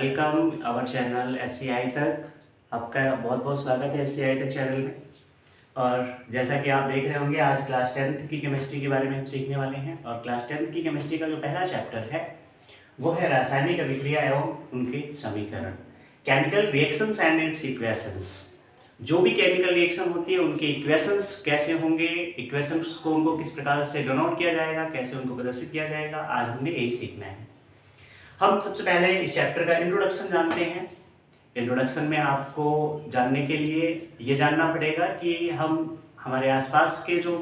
Welcome our channel SCI तक। आपका बहुत बहुत स्वागत है एससीआई तक चैनल में। और जैसा कि आप देख रहे होंगे, आज क्लास 10th की केमिस्ट्री के बारे में हम सीखने वाले हैं। और क्लास 10th की केमिस्ट्री का जो पहला चैप्टर है वो है रासायनिक अभिक्रिया एवं उनके समीकरण, chemical reactions and it's equations. जो भी केमिकल रिएक्शन होती है उनके इक्वेशंस कैसे होंगे, इक्वेशंस को उनको किस प्रकार से डिनोट किया जाएगा, कैसे उनको प्रदर्शित किया जाएगा, आज हमने यही सीखना है। हम सबसे पहले इस चैप्टर का इंट्रोडक्शन जानते हैं। इंट्रोडक्शन में आपको जानने के लिए ये जानना पड़ेगा कि हम हमारे आसपास के जो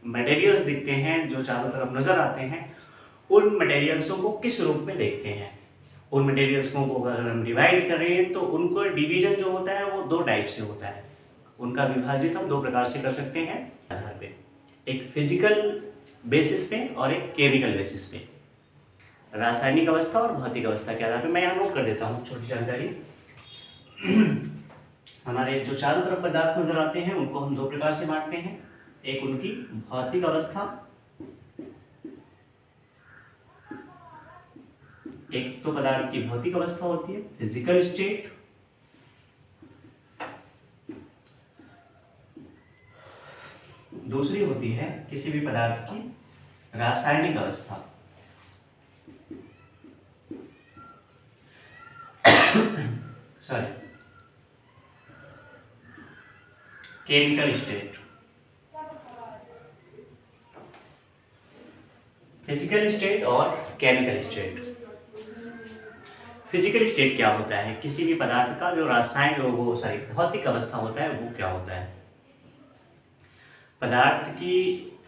मटेरियल्स दिखते हैं, जो चारों तरफ नज़र आते हैं, उन मटेरियल्सों को किस रूप में देखते हैं। उन मटेरियल्स को अगर हम डिवाइड करें तो उनको डिवीजन जो होता है वो दो टाइप से होता है। उनका विभाजित हम दो प्रकार से कर सकते हैं आधार पे, एक फिजिकल बेसिस पे और एक केमिकल बेसिस पे। रासायनिक अवस्था और भौतिक अवस्था के आधार पर मैं यहाँ नोट कर देता हूँ छोटी जानकारी। हमारे जो चारों तरफ पदार्थ नजर आते हैं उनको हम दो प्रकार से बांटते हैं, एक उनकी भौतिक अवस्था, एक तो पदार्थ की भौतिक अवस्था होती है फिजिकल स्टेट, दूसरी होती है किसी भी पदार्थ की रासायनिक अवस्था। Sorry, chemical state. Physical state और केमिकल स्टेट। फिजिकल स्टेट क्या होता है? किसी भी पदार्थ का जो भौतिक अवस्था होता है वो क्या होता है? पदार्थ की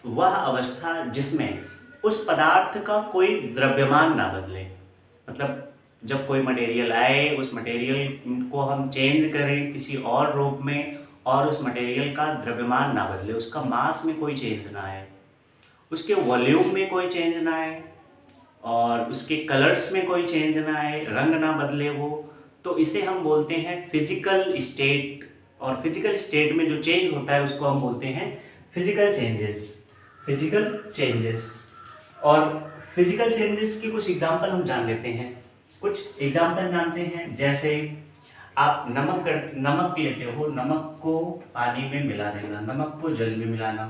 वह अवस्था जिसमें उस पदार्थ का कोई द्रव्यमान ना बदले। मतलब जब कोई मटेरियल आए, उस मटेरियल को हम चेंज करें किसी और रूप में और उस मटेरियल का द्रव्यमान ना बदले, उसका मास में कोई चेंज ना आए, उसके वॉल्यूम में कोई चेंज ना आए और उसके कलर्स में कोई चेंज ना आए, रंग ना बदले वो, तो इसे हम बोलते हैं फिजिकल स्टेट। और फिजिकल स्टेट में जो चेंज होता है उसको हम बोलते हैं फिजिकल चेंजेस। फिजिकल चेंजेस और फिजिकल चेंजेस की कुछ एग्जांपल हम जान लेते हैं। कुछ एग्जांपल जानते हैं, जैसे आप नमक लेते हो, नमक को पानी में मिला देना, नमक को जल में मिलाना,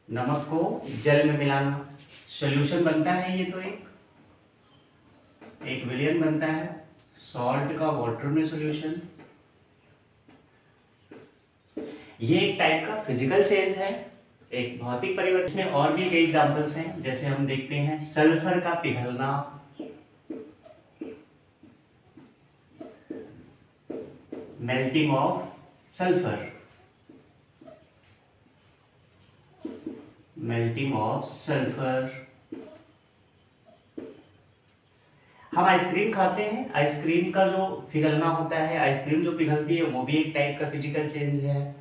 नमक को जल में मिलाना, सॉल्यूशन बनता है। ये तो एक विलयन बनता है, सॉल्ट का वाटर में सॉल्यूशन। ये एक टाइप का फिजिकल चेंज है, एक भौतिक परिवर्तन में। और भी कई एग्जांपल्स हैं, जैसे हम देखते हैं सल्फर का पिघलना, melting of sulphur, melting of sulphur. हम आइसक्रीम खाते हैं, आइसक्रीम का जो पिघलना होता है, आइसक्रीम जो पिघलती है वो भी एक टाइप का फिजिकल चेंज है।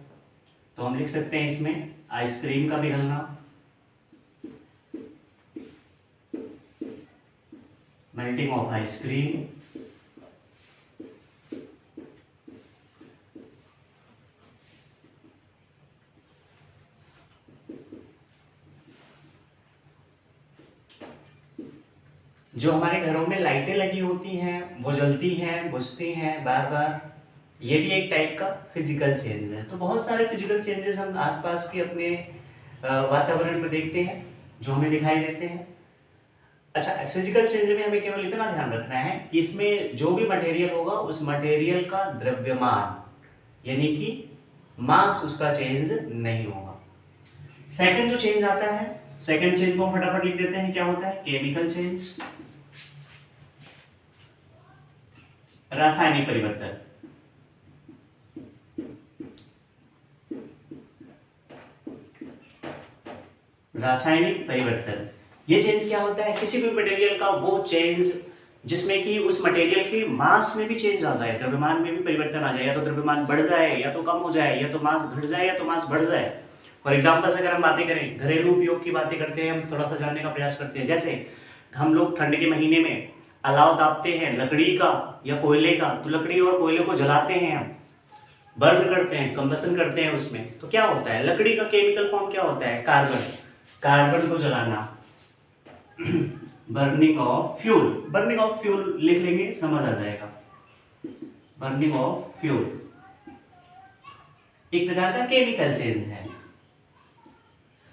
तो हम लिख सकते हैं इसमें आइसक्रीम का पिघलना, मेल्टिंग ऑफ आइसक्रीम। जो हमारे घरों में लाइटें लगी होती हैं, वो जलती हैं, बुझती हैं बार बार, ये भी एक टाइप का फिजिकल चेंज है। तो बहुत सारे फिजिकल चेंजेस हम आसपास के अपने वातावरण में देखते हैं जो हमें दिखाई देते हैं। अच्छा, फिजिकल चेंज में हमें केवल इतना ध्यान रखना है कि इसमें जो भी मटेरियल होगा उस मटेरियल का द्रव्यमान यानी कि मास उसका चेंज नहीं होगा। सेकंड जो चेंज आता है, सेकंड चेंज को हम फटाफट लिख देते हैं, क्या होता है? केमिकल चेंज, रासायनिक परिवर्तन। रासायनिक परिवर्तन, ये चेंज क्या होता है? किसी भी मटेरियल का वो चेंज जिसमें कि उस मटेरियल के मास में भी चेंज आ जाए, द्रव्यमान में भी परिवर्तन आ जाए, या तो द्रव्यमान बढ़ जाए या तो कम हो जाए, या तो मास घट जाए या तो मास बढ़ जाए। फॉर एग्जाम्पल अगर हम बातें करें, घरेलू उपयोग की बातें करते हैं, हम थोड़ा सा जानने का प्रयास करते हैं। जैसे हम लोग ठंड के महीने में अलाव तापते हैं लकड़ी का या कोयले का, तो लकड़ी और कोयले को जलाते हैं, हम बर्न करते हैं, कंबसन करते हैं उसमें। तो क्या होता है? लकड़ी का केमिकल फॉर्म क्या होता है? कार्बन। कार्बन को जलाना burning of fuel, burning of fuel लिख लेंगे, समझ आ जाएगा। बर्निंग ऑफ फ्यूल एक प्रकार का केमिकल चेंज है,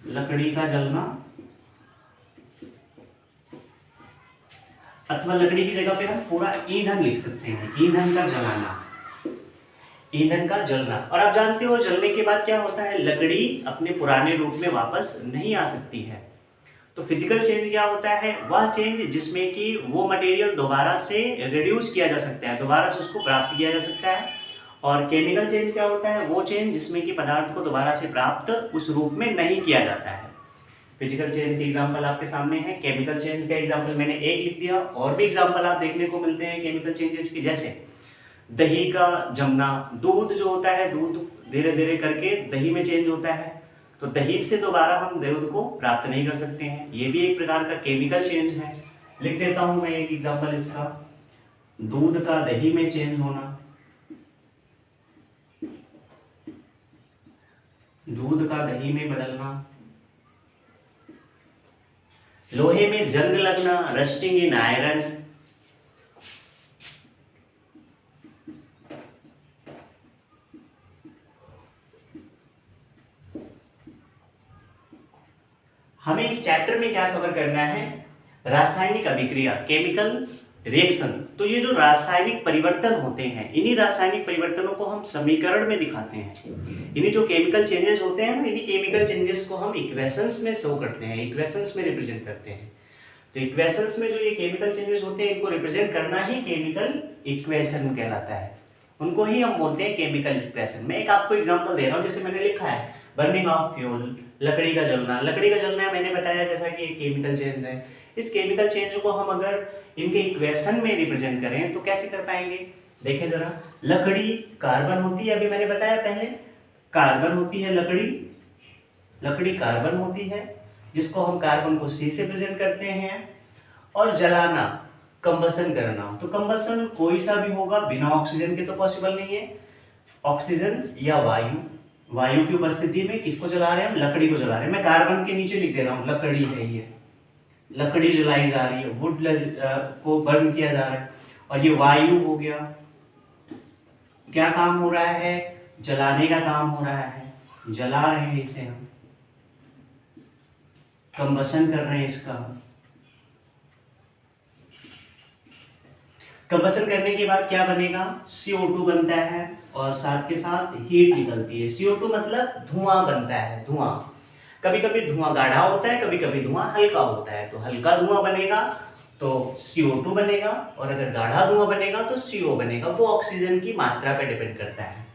लकड़ी का जलना, अथवा लकड़ी की जगह पे हम पूरा ईंधन लिख सकते हैं, ईंधन का जलाना, ईंधन का जलना। और आप जानते हो जलने के बाद क्या होता है, लकड़ी अपने पुराने रूप में वापस नहीं आ सकती है। तो फिजिकल चेंज क्या होता है, वह चेंज जिसमें कि वो मटेरियल दोबारा से रिड्यूस किया जा सकता है, दोबारा से उसको प्राप्त किया जा सकता है। और केमिकल चेंज क्या होता है, वो चेंज जिसमें कि पदार्थ को दोबारा से प्राप्त उस रूप में नहीं किया जाता है। फिजिकल चेंज के एग्जांपल आपके सामने है, केमिकल चेंज का एग्जांपल मैंने एक लिख दिया, और भी एग्जांपल आप देखने को मिलते हैं केमिकल चेंजेस के, जैसे दही का जमना, दूध जो होता है, दूध धीरे धीरे करके दही में चेंज होता है, तो दही से दोबारा हम दूध को प्राप्त नहीं कर सकते हैं, ये भी एक प्रकार का केमिकल चेंज है। लिख देता हूं मैं एक एग्जांपल इसका, दूध का दही में चेंज होना, दूध का दही में बदलना। लोहे में जंग लगना, रस्टिंग इन आयरन। हमें इस चैप्टर में क्या कवर करना है, रासायनिक अभिक्रिया, केमिकल रिएक्शन। तो ये जो रासायनिक परिवर्तन होते हैं, इन्हीं रासायनिक परिवर्तनों को हम समीकरण में दिखाते हैं। इन्हीं जो केमिकल चेंजेस होते हैं, इन्हीं केमिकल चेंजेस को हम इक्वेशंस में शो करते हैं, इक्वेशंस में रिप्रेजेंट करते हैं। तो इक्वेशंस में जो ये केमिकल चेंजेस होते हैं, इनको रिप्रेजेंट करना ही केमिकल इक्वेशन कहलाता है, उनको ही हम बोलते हैं केमिकल इक्वेशन। मैं एक आपको एग्जांपल दे रहा हूँ, जैसे मैंने लिखा है बर्निंग ऑफ फ्यूल, लकड़ी का जलना। लकड़ी का जलना मैंने बताया जैसा कि एक केमिकल चेंज है। इस केमिकल चेंज को हम अगर इनके इक्वेशन में रिप्रेजेंट करें तो कैसे कर पाएंगे, देखिए जरा, लकड़ी कार्बन होती है, अभी मैंने बताया पहले, कार्बन होती है लकड़ी, लकड़ी कार्बन होती है, जिसको हम कार्बन को C से प्रेजेंट करते हैं। और जलाना, कंबसन करना, तो कंबसन कोई सा भी होगा, बिना ऑक्सीजन के तो पॉसिबल नहीं है। ऑक्सीजन या वायु, वायु की उपस्थिति में किसको जला रहे हैं हम, लकड़ी को जला रहे हैं। मैं कार्बन के नीचे लिख दे रहा हूँ, लकड़ी है ये, लकड़ी जलाई जा रही है, वुड को बर्न किया जा रहा है। और ये वायु हो गया, क्या काम हो रहा है, जलाने का काम हो रहा है, जला रहे हैं इसे हम, कंबसन कर रहे हैं इसका। कंबसन करने के बाद क्या बनेगा, CO2 बनता है, और साथ के साथ हीट निकलती है। CO2 मतलब धुआं बनता है, धुआं। कभी कभी धुआं गाढ़ा होता है, कभी कभी धुआं हल्का होता है, तो हल्का धुआं बनेगा तो CO2 बनेगा, और अगर गाढ़ा धुआं बनेगा तो CO बनेगा। वो ऑक्सीजन की मात्रा पर डिपेंड करता है।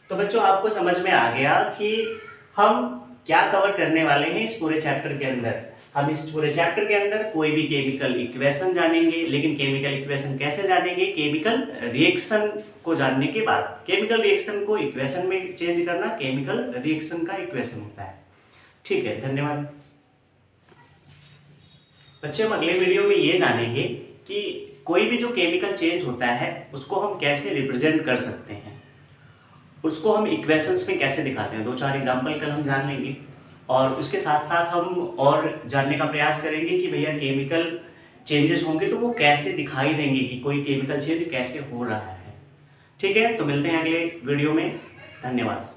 तो बच्चों आपको समझ में आ गया कि हम क्या कवर करने वाले हैं इस पूरे चैप्टर के अंदर। हम इस पूरे चैप्टर के अंदर कोई भी केमिकल इक्वेशन जानेंगे, लेकिन केमिकल इक्वेशन कैसे जानेंगे, केमिकल रिएक्शन को जानने के बाद। केमिकल रिएक्शन को इक्वेशन में चेंज करना केमिकल रिएक्शन का इक्वेशन होता है। ठीक है, धन्यवाद बच्चे। हम अगले वीडियो में ये जानेंगे कि कोई भी जो केमिकल चेंज होता है उसको हम कैसे रिप्रेजेंट कर सकते हैं, उसको हम इक्वेशंस में कैसे दिखाते हैं। 2-4 एग्जाम्पल कल हम जान लेंगे, और उसके साथ साथ हम और जानने का प्रयास करेंगे कि भैया केमिकल चेंजेस होंगे तो वो कैसे दिखाई देंगे, कि कोई केमिकल चेंज कैसे हो रहा है। ठीक है, तो मिलते हैं अगले वीडियो में, धन्यवाद।